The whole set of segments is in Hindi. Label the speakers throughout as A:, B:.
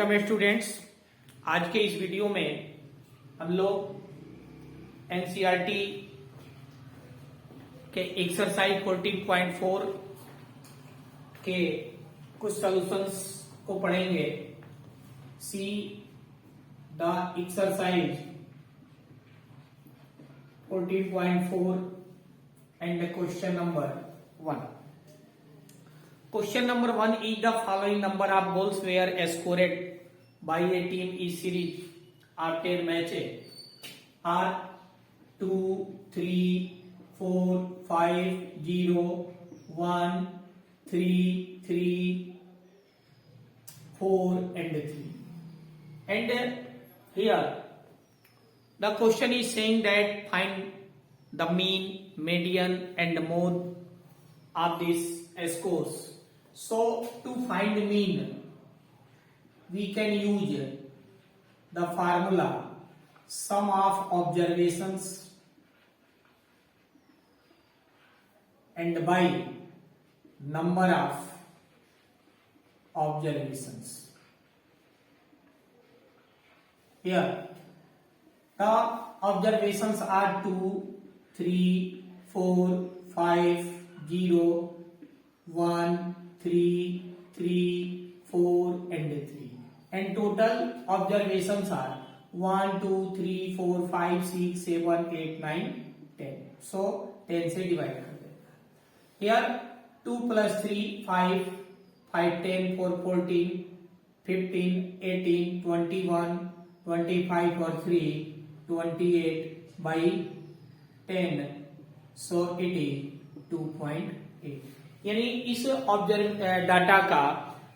A: Welcome students. आज के इस वीडियो में हम लोग एनसीईआरटी के एक्सरसाइज 14.4 के कुछ सॉल्यूशंस को पढ़ेंगे। See the exercise 14.4 and question number 1. Question number 1 is the following number of goals were scored by a team in series after matches are 2, 3, 4, 5, 0, 1, 3, 3, 4 and 3. And here the question is saying that find the mean, median and mode of these scores. So to find mean, we can use the formula sum of observations and by number of observations. Here the observations are 2, 3, 4, 5, 0, 1, 3, 3, 4 and 3. And total observations are 1, 2, 3, 4, 5, 6, 7, 8, 9, 10. So 10 से डिवाइड कर देना. Here 2 plus 3 5, 5 10 4 14, 15 18, 21, 25 और 3 28 by 10. So it is 2.8. यानी इस ऑब्जर्व डाटा का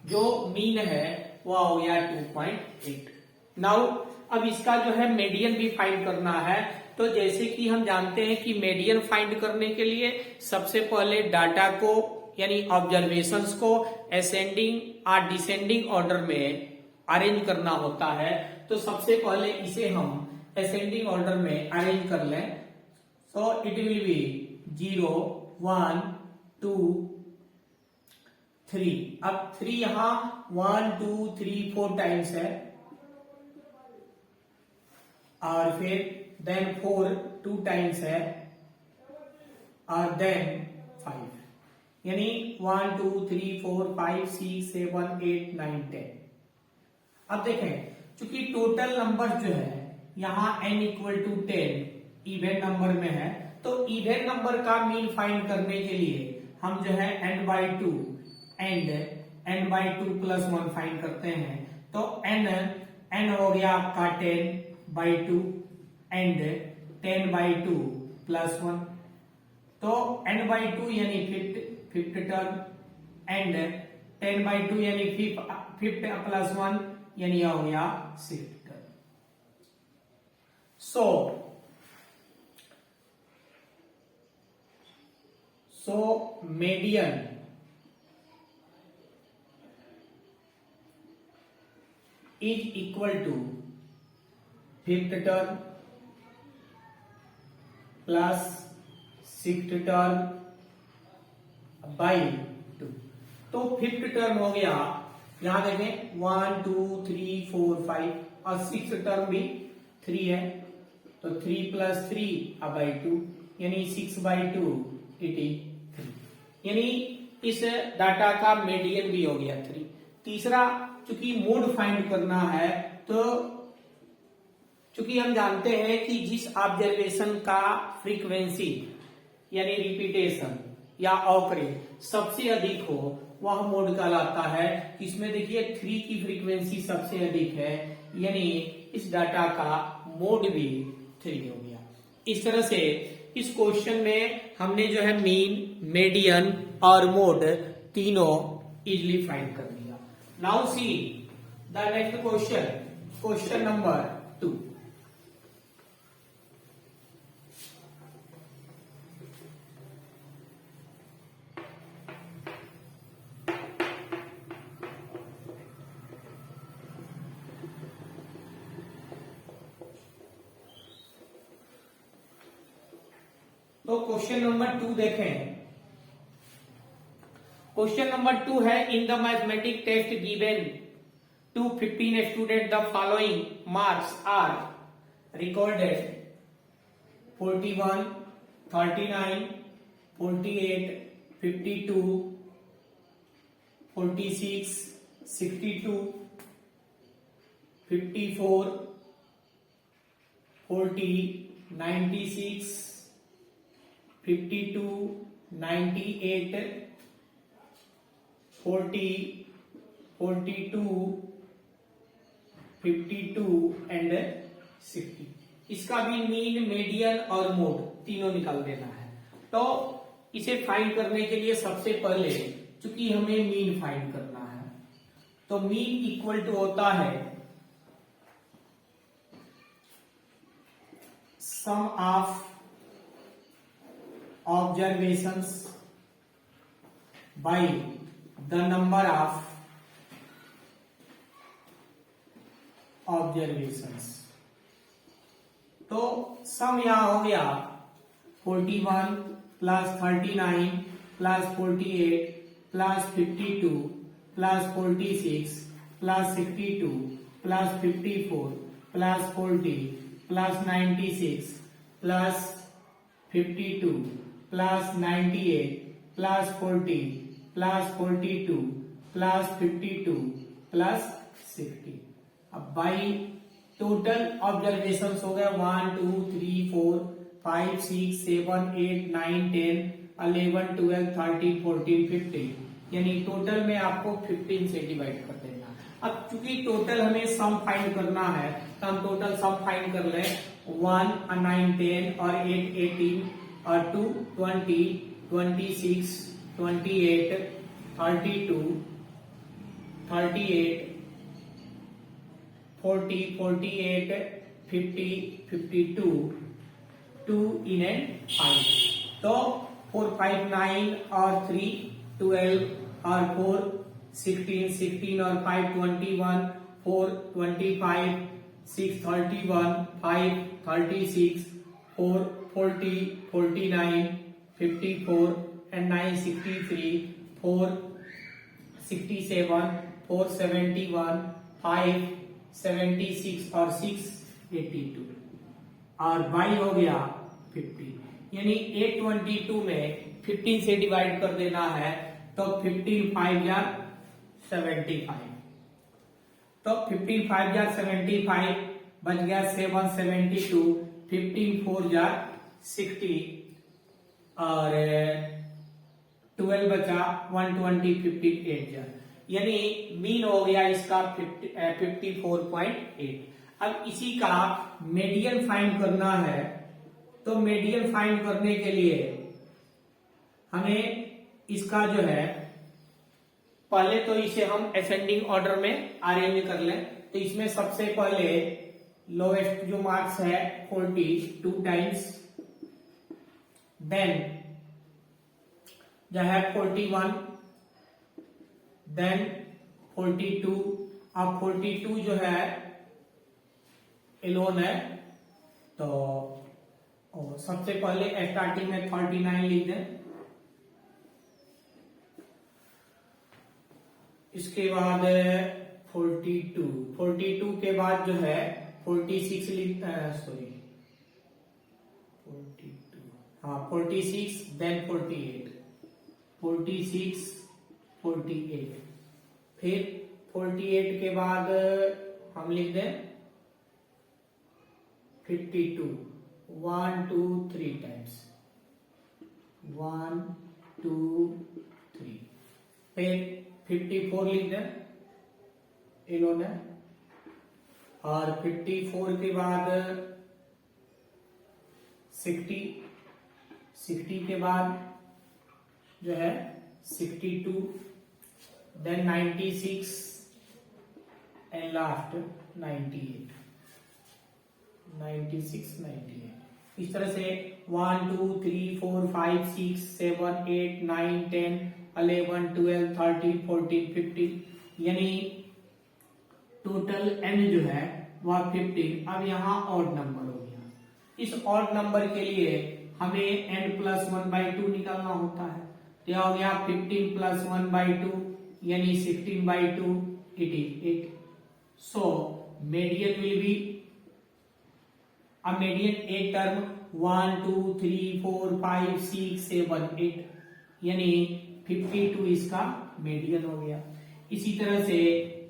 A: जो मीन है वह हो गया 2.8. नाउ अब इसका जो है मीडियन भी फाइंड करना है. तो जैसे कि हम जानते हैं कि मीडियन फाइंड करने के लिए सबसे पहले डाटा को यानी ऑब्जर्वेशंस को असेंडिंग और डिसेंडिंग ऑर्डर में अरेंज करना होता है. तो सबसे पहले इसे हम असेंडिंग ऑर्डर में अरेंज कर लें. So it will be 0, 1, 2, 3. अब 3 यहां 1, 2, 3, 4 टाइम्स है और फिर देन 4 2 टाइम्स है और देन 5. यानी 1, 2, 3, 4, 5, 6, 7, 8, 9, 10. अब देखें चूंकि टोटल नंबर जो है यहां n equal to 10 even number में है, तो इवन नंबर का मीन फाइंड करने के लिए हम जो है n/2 and n/2 plus 1 find करते हैं. तो n हो गया आपका 10/2 एंड 10/2 प्लस 1. तो n/2 यानी फिफ्थ टर्म एंड 10/2 यानी फिफ्थ प्लस 1 यानी हो गया sixth term. So median is equal to fifth term plus sixth term by 2. तो फिफ्थ टर्म हो गया, यहां देखें 1, 2, 3, 4, 5 और सिक्स्थ टर्म भी 3 है. तो 3 plus 3 by 2 यानी 6/2 it is 3. यानी इस डाटा का मीडियन भी हो गया 3. तीसरा चूंकि मोड फाइंड करना है, तो चूंकि हम जानते हैं कि जिस ऑब्जर्वेशन का फ्रीक्वेंसी यानी रिपीटेशन या ऑकरेंस सबसे अधिक हो वह मोड कहलाता है. इसमें देखिए 3 की फ्रीक्वेंसी सबसे अधिक है, यानी इस डाटा का मोड भी 3 हो गया. इस तरह से इस क्वेश्चन में हमने जो है मीन, मीडियन और मोड तीनों इजिली फाइंड कर लिया. Now see the next question, question number 2. तो क्वेश्चन नंबर 2 देखें. क्वेश्चन नंबर 2 है in the mathematic test given to 15 students the following marks are recorded: 41, 39, 48, 52, 46, 62, 54, 40, 96, 52, 98, 40, 42, 52 and 60। इसका भी मीन, मीडियन और मोड तीनों निकाल देना है। तो इसे फाइंड करने के लिए सबसे पहले चूंकि हमें मीन फाइंड करना है, तो मीन इक्वल टू होता है sum of observations by the number of observations. तो सम यहां हो गया 41 plus 39 plus 48 plus 52 plus 46 plus 62 plus 54 plus 40 plus 96 plus 52 plus 98 plus 40 plus 42 plus 52 plus 60। अब बाई टोटल ऑब्जर्वेशन हो गया 1 2 3 4 5 6 7 8 9 10 11 12 13 14 15, यानी टोटल में आपको 15 से डिवाइड कर देना। अब चूंकि टोटल हमें सम फाइंड करना है तो हम टोटल सम फाइंड कर ले। 1 और 9 10 और 8 18 और 2 20 26 28 32 38 40 48 50 52 2 in and 5। तो 4 5 9 और 3 12 और 4 16 16 और 5 21 4 25 6 31 5 36 4 40 49 54 and 9 63 4 67 4 71 5 76 और 6 82 और बाई हो गया 50, यानी 822 में 15 से डिवाइड कर देना है तो 15 5 या 75। तो 15 5 या 75 बच गया 772, 15 4 या 60 और 12 बचा 120, 15 8 जा, यानी मीन हो गया इसका 54.8। अब इसी का मीडियन फाइंड करना है, तो मीडियन फाइंड करने के लिए हमें इसका जो है पहले तो इसे हम असेंडिंग ऑर्डर में अरेंज कर लें। तो इसमें सबसे पहले लोएस्ट जो मार्क्स है 42 टाइम्स, देन जो है 41, देन 42। अब 42 जो है एलोन है, तो सबसे पहले स्टार्टिंग में 39 लिख दें, इसके बाद 42 के बाद जो है 46 सॉरी 42, हाँ 46, देन 48 46 48, फिर 48 के बाद हम लिख दें 52, 1 2 3 टाइम्स, 1 2 3, फिर 54 लिख दें इन्होंने, और 54 के बाद 60 के बाद जो है 62, देन 96 एंड लास्ट 98, 96 98। इस तरह से 1 2 3 4 5 6 7 8 9 10 11 12 13 14 15, यानी टोटल n जो है वह 15। अब यहाँ ऑड नंबर हो गया, इस ऑड नंबर के लिए हमें n+1/2 निकालना होता है। यह हो गया 15 + 1/2 यानी 16/2, it is 8। So median will be a median एक टर्म 1 2 3 4 5 6 7 8 यानी 52 इसका मीडियन हो गया। इसी तरह से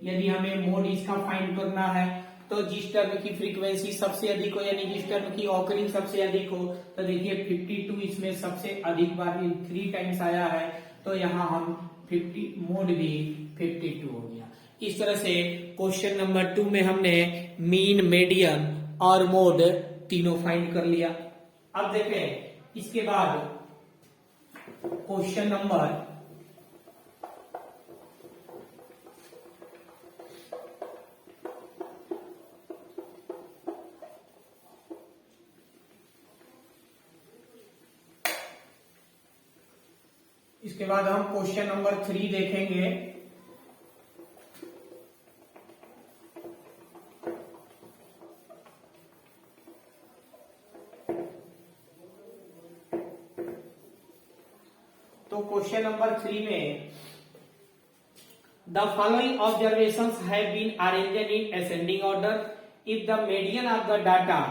A: यदि हमें मोड इसका फाइंड करना है तो जिस टर्म की फ्रीक्वेंसी सबसे अधिक हो यानी जिस टर्म की ऑकरिंग सबसे अधिक हो, तो देखिए 52 इसमें सबसे अधिक बार 3 टाइम्स आया है, तो यहाँ हम 50 मोड भी 52 हो गया। इस तरह से क्वेश्चन नंबर 2 में हमने मीन, मीडियन और मोड तीनों फाइंड कर लिया। अब देखें इसके बाद क्वेश्चन नंबर इसके बाद हम क्वेश्चन नंबर 3 देखेंगे। तो क्वेश्चन नंबर 3 में the following observations have been arranged in ascending order. If the median of the data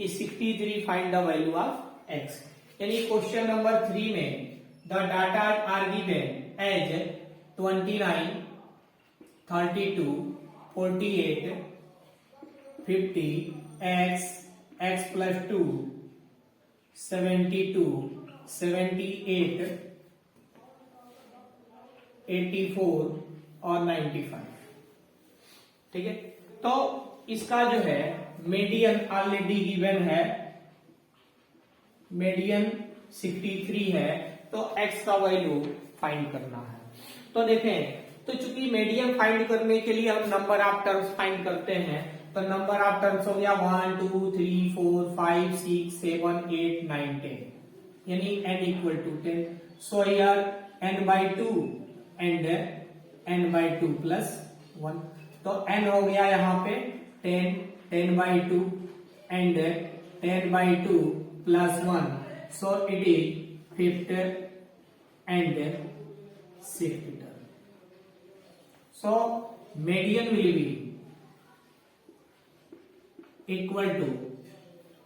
A: is 63, find the value of X. यानी क्वेश्चन नंबर 3 में the data are given as 29, 32, 48, 50, x plus 2, 72, 78, 84 और 95। ठीक है, तो इसका जो है मीडियन ऑलरेडी गिवन है, मीडियन 63 है, तो x का वैल्यू फाइंड करना है। तो देखें, तो चूंकि मीडियन फाइंड करने के लिए हम नंबर ऑफ टर्म्स फाइंड करते हैं, तो नंबर ऑफ टर्म्स हो गया 1 2 3 4 5 6 7 8 9 10 यानी n equal to 10। So here n by 2 and n by 2 plus 1, तो n हो गया यहाँ पे 10, 10 by 2 and 10 by 2 plus 1, so it is 5th and 6th term. So median will be equal to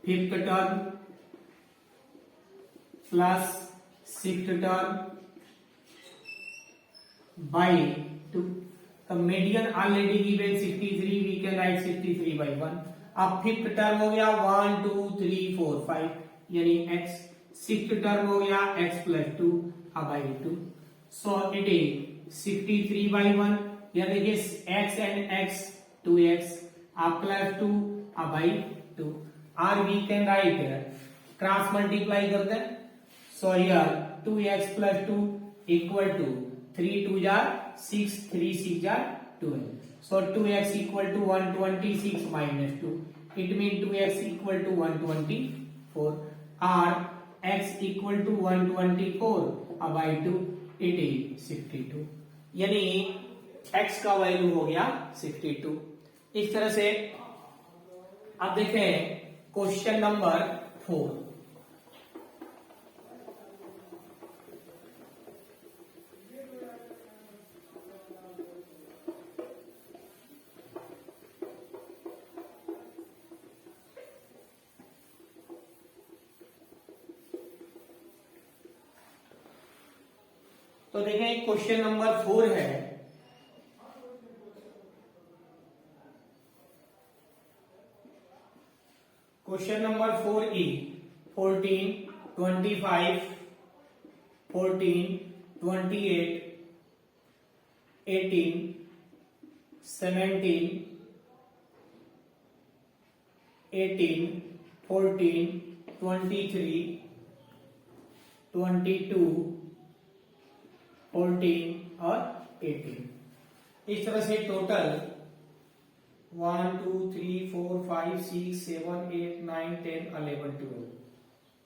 A: 5th term plus 6th term by 2. तो median already given 63, we can write 63 by 1. अब 5th term हो गया 1 2 3 4 5 यानी x, 6th टर्म हो गया x plus 2 by 2, so it is 63 by 1। या देखिए x and x 2x plus 2 by 2, or we can write cross multiply कर दें, so here 2x plus 2 equal to 3 2 jar 6, 3 6 jar 12, so 2x equal to 126 minus 2, it means 2x equal to 124, or x equal to 124 by 2, it is 62, यानी x का वैल्यू हो गया 62। इस तरह से अब देखें क्वेश्चन नंबर 4। तो देखें क्वेश्चन नंबर 4 है, क्वेश्चन नंबर 4 ई 14, 25, 14, 28, 18, 17, 18, 14, 23, 22, 14 और 18। इस तरह से टोटल 1 2 3 4 5 6 7 8 9 10 11 12,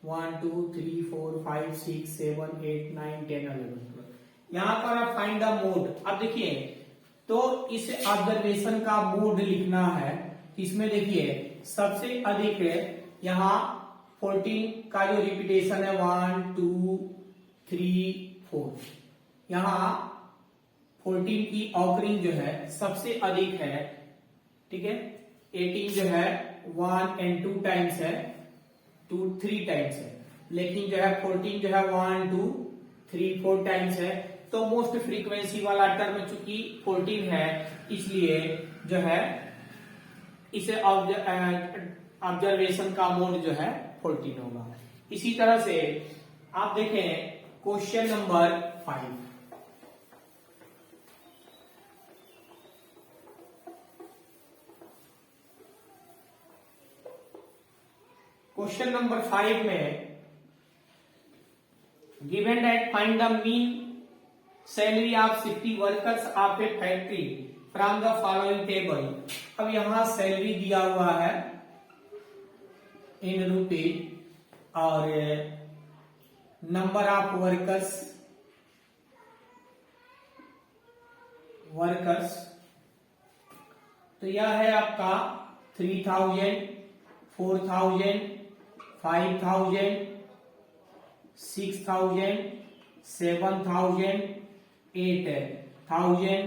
A: 1 2 3 4 5 6 7 8 9 10 11 12। यहाँ पर आप फाइंड द मोड। अब देखिए, तो इस ऑब्जर्वेशन का मोड लिखना है, इसमें देखिए सबसे अधिक है यहाँ 14 का जो रिपीटेशन है 1 2 3 4, यहाँ 14 की ऑकरिंग जो है सबसे अधिक है ठीक है। 18 जो है 1 and 2 टाइम्स है, 3 टाइम्स है, लेकिन जो है 14 जो है 1 2 3 4 टाइम्स है। तो मोस्ट फ्रीक्वेंसी वाला टर्म चूंकि 14 है, इसलिए जो है इसे ऑब्जर्वेशन का मोड जो है 14 होगा। इसी तरह से आप देखें क्वेश्चन नंबर 5। क्वेश्चन नंबर 5 में given that find the mean salary of 60 workers of A factory from the following table. अब यहां सैलरी दिया हुआ है इन रुपीज और नंबर ऑफ वर्कर्स तो यह है आपका 3000 4000 5000 6000 7000 8000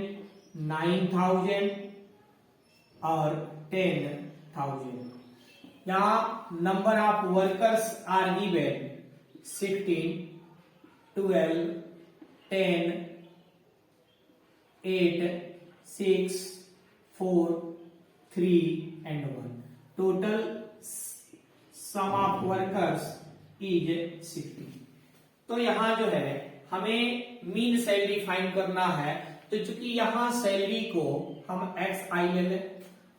A: 9000 और 10,000। यहाँ number of workers are given 16 12 10 8 6 4 3 and 1। Total sum of workers is 60। तो यहां जो है हमें मीन सैलरी फाइंड करना है। तो चूंकि यहां सैलरी को हम XI ले लें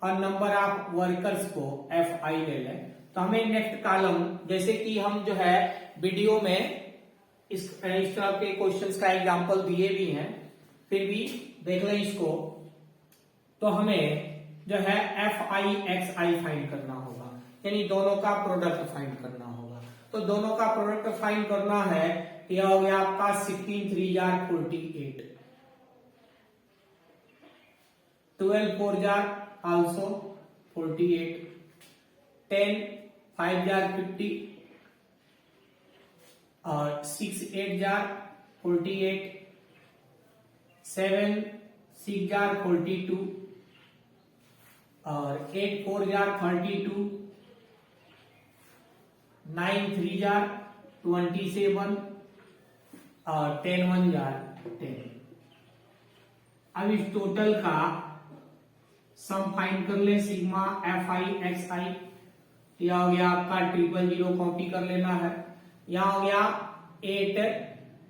A: और नंबर ऑफ वर्कर्स को FI ले लें, तो हमें नेक्स्ट कॉलम, जैसे कि हम जो है वीडियो में इस तरह के क्वेश्चंस का एग्जांपल दिए भी हैं, फिर भी देख लें इसको, तो हमें जो है FI XI फाइंड करना होगा, यानी दोनों का प्रोडक्ट फाइंड करना होगा। तो दोनों का प्रोडक्ट फाइंड करना है, यह हो गया आपका 16 3 जार 48, 12 4 जार also 48, 10 5 जार 50 और 6 8 जार 48, 7 6 जार 42 और 8 4 जार 32, 9 3 जार 27 और 10 1 जार 10। अब इस टोटल का सम फाइंड कर ले, सिग्मा FI XI। यह हो गया आपका 000 कॉपी कर लेना है। यहां हो गया 8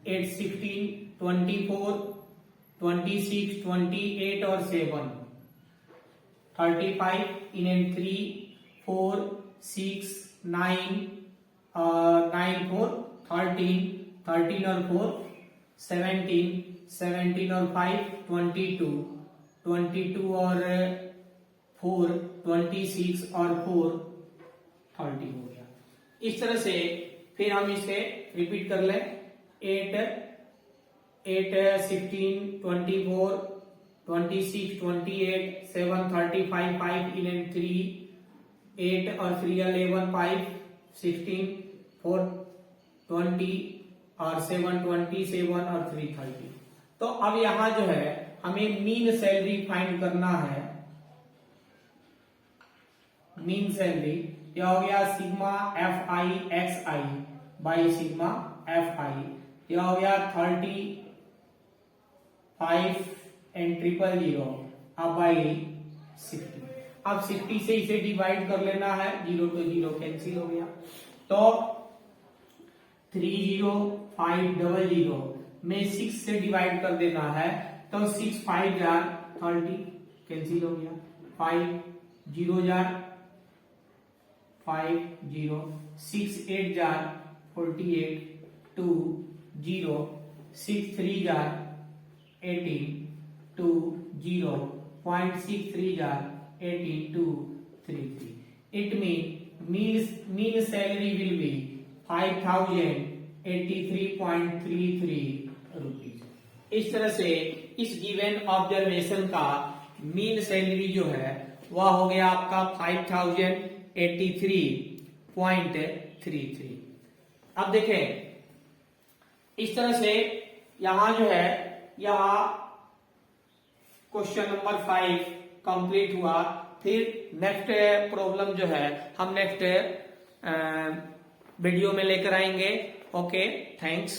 A: 8 16 24 26 28 और 7 35 इन एंड 3 4 6 9 9 4 13 13 और 4 17 17 और 5 22 22 और 4 26 और 4 30 हो गया। इस तरह से फिर हम इसे रिपीट कर लें, 8 8 16 24 26 28 7 35 5 11 3 8 और 3 11 5 16 4 20 और 7 27 और 3 30। तो अब यहां जो है हमें मीन सैलरी फाइंड करना है। मीन सैलरी यह हो गया sigma FI XI by sigma FI। यह हो गया 35 एंड 000 अब बाई 60। अब 60 से इसे डिवाइड कर लेना है, 0 to 0 कैंसिल हो गया। तो 30500 में 6 से डिवाइड कर देना है, तो 6 5 जार 30 कैंसिल हो गया, 5 0 jar 5 0 6 8 jar 48 2 0 6 3 jar 18 2 0 0.63 jar 18 2 3 3। It mean salary will be 5083.33 rupees. इस तरह से इस गिवन ऑब्जर्वेशन का मीन सैलरी जो है वह हो गया आपका 5083.33। अब देखें इस तरह से यहां जो है, यहां क्वेश्चन नंबर 5 कंप्लीट हुआ। फिर नेक्स्ट प्रॉब्लम जो है हम नेक्स्ट वीडियो में लेकर आएंगे। Okay, thanks.